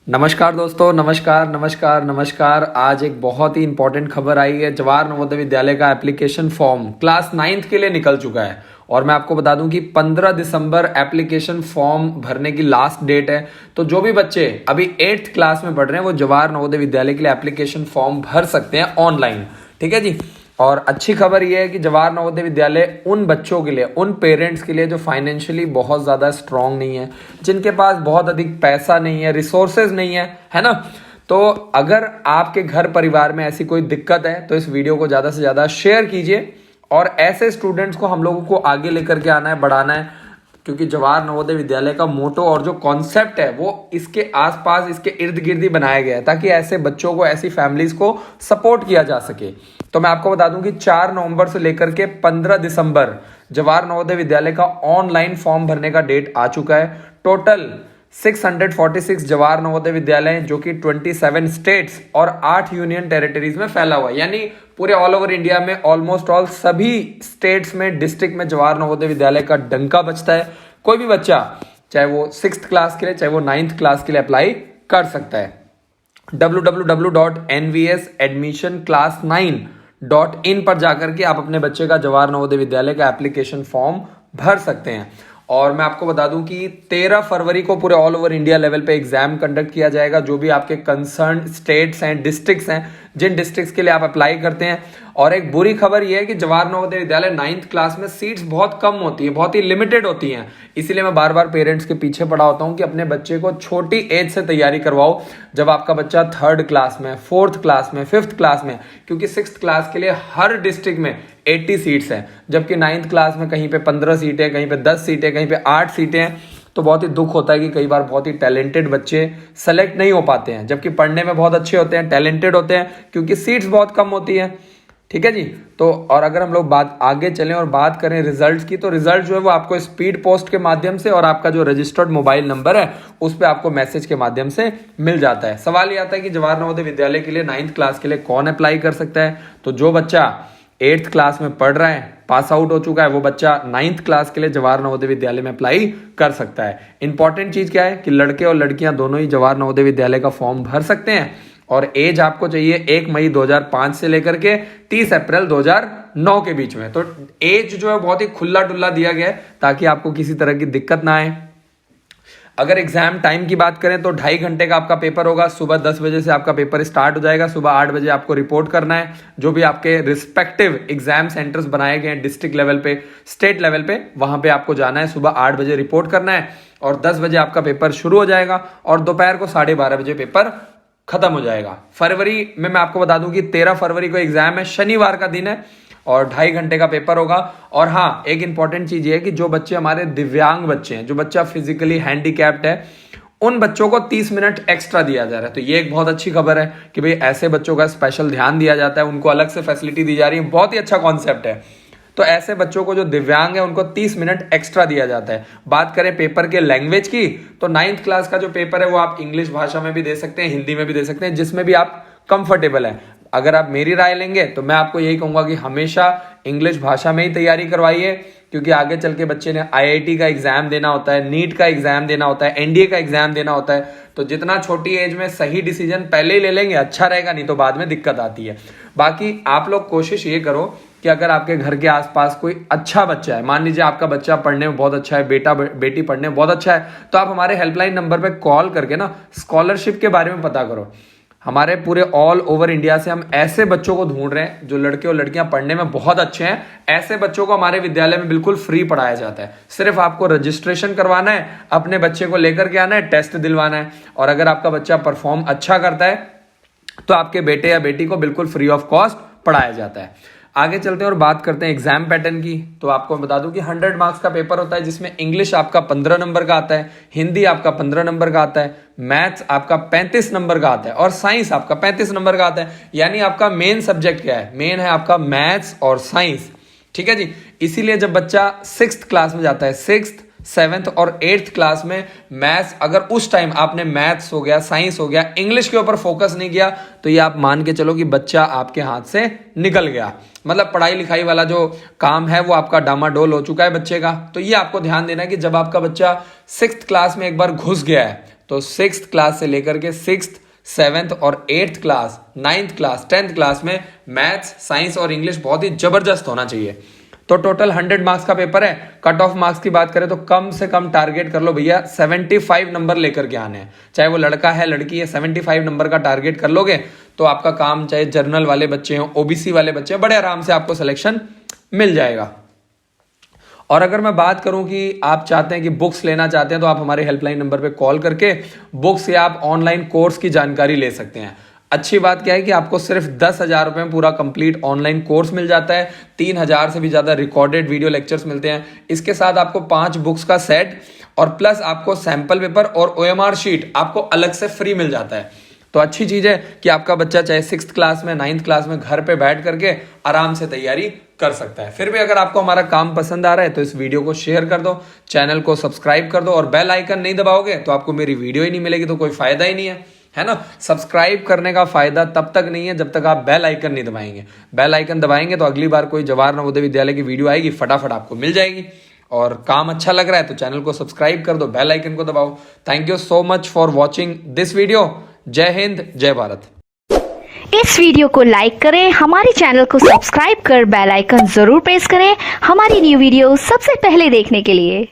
नमस्कार दोस्तों, नमस्कार नमस्कार नमस्कार। आज एक बहुत ही इंपॉर्टेंट खबर आई है। जवाहर नवोदय विद्यालय का एप्लीकेशन फॉर्म क्लास 9th के लिए निकल चुका है और मैं आपको बता दूं कि 15 दिसंबर एप्लीकेशन फॉर्म भरने की लास्ट डेट है। तो जो भी बच्चे अभी 8th क्लास में पढ़ रहे हैं वो जवाहर नवोदय विद्यालय के लिए एप्लीकेशन फॉर्म भर सकते हैं ऑनलाइन। ठीक है जी। और अच्छी खबर यह है कि जवाहर नवोदय विद्यालय उन बच्चों के लिए, उन पेरेंट्स के लिए जो फाइनेंशियली बहुत ज़्यादा स्ट्रांग नहीं है, जिनके पास बहुत अधिक पैसा नहीं है, रिसोर्सेज नहीं है ना। तो अगर आपके घर परिवार में ऐसी कोई दिक्कत है तो इस वीडियो को ज़्यादा से ज़्यादा शेयर कीजिए और ऐसे स्टूडेंट्स को हम लोगों को आगे लेकर के आना है, बढ़ाना है। क्योंकि जवाहर नवोदय विद्यालय का मोटो और जो कॉन्सेप्ट है वो इसके आसपास, इसके इर्द गिर्द ही बनाया गया है ताकि ऐसे बच्चों को, ऐसी फैमिलीज को सपोर्ट किया जा सके। तो मैं आपको बता दूं कि 4 नवंबर से लेकर के 15 दिसंबर जवाहर नवोदय विद्यालय का ऑनलाइन फॉर्म भरने का डेट आ चुका है। टोटल 646 जवाहर नवोदय विद्यालय जो कि 27 स्टेट्स और 8 यूनियन टेरिटरीज में फैला हुआ है, यानी पूरे ऑल ओवर इंडिया में ऑलमोस्ट ऑल सभी स्टेट्स में, डिस्ट्रिक्ट में जवाहर नवोदय विद्यालय का डंका बजता है। कोई भी बच्चा, चाहे वो 6th क्लास के लिए, चाहे वो 9th क्लास के लिए अप्लाई कर सकता है। www.nvsadmissionclass9.in पर जाकर के आप अपने बच्चे का जवाहर नवोदय विद्यालय का एप्लीकेशन फॉर्म भर सकते हैं। और मैं आपको बता दूं कि 13 फरवरी को पूरे ऑल ओवर इंडिया लेवल पे एग्जाम कंडक्ट किया जाएगा। जो भी आपके कंसर्न स्टेट्स हैं, डिस्ट्रिक्ट्स हैं, जिन डिस्ट्रिक्ट्स के लिए आप अप्लाई करते हैं। और एक बुरी खबर यह है कि जवाहर नवोदय विद्यालय 9th क्लास में सीट्स बहुत कम होती है, बहुत ही लिमिटेड होती हैं। इसीलिए मैं बार बार पेरेंट्स के पीछे पड़ा होता हूं कि अपने बच्चे को छोटी एज से तैयारी करवाओ। जब आपका बच्चा 3rd क्लास में, 4th क्लास में, 5th क्लास में, क्योंकि 6th क्लास के लिए हर डिस्ट्रिक्ट में 80 सीट्स हैं, जबकि 9th क्लास में कहीं पे 15 सीटें, कहीं पे 10 सीटें, कहीं पे 8 सीटें हैं। तो बहुत ही दुख होता है कि कई बार बहुत ही टैलेंटेड बच्चे सेलेक्ट नहीं हो पाते हैं, जबकि पढ़ने में बहुत अच्छे होते हैं, टैलेंटेड होते हैं, क्योंकि सीट्स बहुत कम होती हैं। ठीक है जी। तो और अगर हम लोग बात आगे चलें और बात करें रिजल्ट्स की, तो रिजल्ट जो है वो आपको स्पीड पोस्ट के माध्यम से और आपका जो रजिस्टर्ड मोबाइल नंबर है उस पर आपको मैसेज के माध्यम से मिल जाता है। सवाल ये आता है कि जवाहर नवोदय विद्यालय के लिए 9th क्लास के लिए कौन अप्लाई कर सकता है। तो जो बच्चा 8th क्लास में पढ़ रहा है, पास आउट हो चुका है, वो बच्चा 9th क्लास के लिए जवाहर नवोदय विद्यालय में अप्लाई कर सकता है। इंपॉर्टेंट चीज क्या है कि लड़के और लड़कियां दोनों ही जवाहर नवोदय विद्यालय का फॉर्म भर सकते हैं। और एज आपको चाहिए 1 मई 2005 से लेकर के 30 अप्रैल 2009 के बीच में। तो एज जो है बहुत ही खुला डुल्ला दिया गया है ताकि आपको किसी तरह की दिक्कत ना आए। अगर एग्जाम टाइम की बात करें तो 2.5 घंटे का आपका पेपर होगा। सुबह 10 बजे से आपका पेपर स्टार्ट हो जाएगा। सुबह 8 बजे आपको रिपोर्ट करना है। जो भी आपके रिस्पेक्टिव एग्जाम सेंटर्स बनाए गए हैं डिस्ट्रिक्ट लेवल पे, स्टेट लेवल पे, वहां पे आपको जाना है। सुबह 8 बजे रिपोर्ट करना है और 10 बजे आपका पेपर शुरू हो जाएगा और दोपहर को 12:30 बजे पेपर खत्म हो जाएगा। फरवरी में मैं आपको बता दूं कि 13 फरवरी को एग्जाम है, शनिवार का दिन है और 2.5 घंटे का पेपर होगा। और हाँ, एक इंपॉर्टेंट चीज ये है कि जो बच्चे हमारे दिव्यांग बच्चे हैं, जो बच्चा फिजिकली हैंडीकैप्ड है, उन बच्चों को 30 मिनट एक्स्ट्रा दिया जा रहा है। तो ये एक बहुत अच्छी खबर है कि भाई ऐसे बच्चों का स्पेशल ध्यान दिया जाता है, उनको अलग से फैसिलिटी दी जा रही है। बहुत ही अच्छा कॉन्सेप्ट है। तो ऐसे बच्चों को जो दिव्यांग है उनको 30 मिनट एक्स्ट्रा दिया जाता है। बात करें पेपर के लैंग्वेज की, तो 9th क्लास का जो पेपर है वो आप इंग्लिश भाषा में भी दे सकते हैं, हिंदी में भी दे सकते हैं, जिसमें भी आप कंफर्टेबल है। अगर आप मेरी राय लेंगे तो मैं आपको यही कहूंगा कि हमेशा इंग्लिश भाषा में ही तैयारी करवाइए, क्योंकि आगे चल के बच्चे ने IIT का एग्जाम देना होता है, नीट का एग्जाम देना होता है, NDA का एग्जाम देना होता है। तो जितना छोटी एज में सही डिसीजन पहले ही ले लेंगे अच्छा रहेगा, नहीं तो बाद में दिक्कत आती है। बाकी आप लोग कोशिश ये करो कि अगर आपके घर के आसपास कोई अच्छा बच्चा है, मान लीजिए आपका बच्चा पढ़ने में बहुत अच्छा है, बेटी पढ़ने में बहुत अच्छा है, तो आप हमारे हेल्पलाइन नंबर पे कॉल करके ना स्कॉलरशिप के बारे में पता करो। हमारे पूरे ऑल ओवर इंडिया से हम ऐसे बच्चों को ढूंढ रहे हैं जो लड़के और लड़कियां पढ़ने में बहुत अच्छे हैं। ऐसे बच्चों को हमारे विद्यालय में बिल्कुल फ्री पढ़ाया जाता है। सिर्फ आपको रजिस्ट्रेशन करवाना है, अपने बच्चे को लेकर के आना है, टेस्ट दिलवाना है, और अगर आपका बच्चा परफॉर्म अच्छा करता है तो आपके बेटे या बेटी को बिल्कुल फ्री ऑफ कॉस्ट पढ़ाया जाता है। आगे चलते हैं और बात करते हैं एग्जाम पैटर्न की। तो आपको बता दूं कि 100 मार्क्स का पेपर होता है, जिसमें इंग्लिश आपका 15 नंबर का आता है, हिंदी आपका 15 नंबर का आता है, मैथ्स आपका 35 नंबर का आता है और साइंस आपका 35 नंबर का आता है। यानी आपका मेन सब्जेक्ट क्या है? मेन है आपका मैथ्स और साइंस। ठीक है जी। इसीलिए जब बच्चा 6th क्लास में जाता है, 6th, 7th और 8th क्लास में मैथ्स, अगर उस टाइम आपने मैथ्स हो गया, साइंस हो गया, इंग्लिश के ऊपर फोकस नहीं किया, तो ये आप मान के चलो कि बच्चा आपके हाथ से निकल गया। मतलब पढ़ाई लिखाई वाला जो काम है वो आपका डामाडोल हो चुका है बच्चे का। तो ये आपको ध्यान देना है कि जब आपका बच्चा 6th क्लास में एक बार घुस गया है तो 6th क्लास से लेकर के 6th 7th और 8th class 9th class 10th class में मैथ्स, साइंस और इंग्लिश बहुत ही जबरदस्त होना चाहिए। तो टोटल 100 मार्क्स का पेपर है। कट ऑफ मार्क्स की बात करें तो कम से कम टारगेट कर लो भैया 75 नंबर लेकर के आने हैं, चाहे वो लड़का है लड़की है, 75 नंबर का टारगेट कर लोगे तो आपका काम, चाहे जर्नल वाले बच्चे हो, ओबीसी वाले बच्चे हो, बड़े आराम से आपको सिलेक्शन मिल जाएगा। और अगर मैं बात करूं कि आप चाहते हैं कि बुक्स लेना चाहते हैं तो आप हमारे हेल्पलाइन नंबर पे कॉल करके बुक्स या आप ऑनलाइन कोर्स की जानकारी ले सकते हैं। अच्छी बात क्या है कि आपको सिर्फ 10,000 रुपए में पूरा कंप्लीट ऑनलाइन कोर्स मिल जाता है। 3,000 से भी ज्यादा रिकॉर्डेड वीडियो लेक्चर्स मिलते हैं। इसके साथ आपको 5 बुक्स का सेट और प्लस आपको सैंपल पेपर और OMR शीट आपको अलग से फ्री मिल जाता है। तो अच्छी चीज है कि आपका बच्चा चाहे 6th क्लास में 9th क्लास में घर पे बैठ करके आराम से तैयारी कर सकता है। फिर भी अगर आपको हमारा काम पसंद आ रहा है तो इस वीडियो को शेयर कर दो, चैनल को सब्सक्राइब कर दो और बेल आइकन नहीं दबाओगे तो आपको मेरी वीडियो ही नहीं मिलेगी, तो कोई फायदा ही नहीं है ना। सब्सक्राइब करने का फायदा तब तक नहीं है जब तक आप बेल आइकन नहीं दबाएंगे। बेल आइकन दबाएंगे तो अगली बार कोई जवाहर नवोदय विद्यालय की वीडियो आएगी फटाफट आपको मिल जाएगी। और काम अच्छा लग रहा है तो चैनल को सब्सक्राइब कर दो, बेल आइकन को दबाओ। Thank you so much for watching this video. जय हिंद, जय भारत। इस वीडियो को लाइक करें, हमारे चैनल को सब्सक्राइब कर बेल आइकन जरूर प्रेस करें हमारी न्यू वीडियो सबसे पहले देखने के लिए।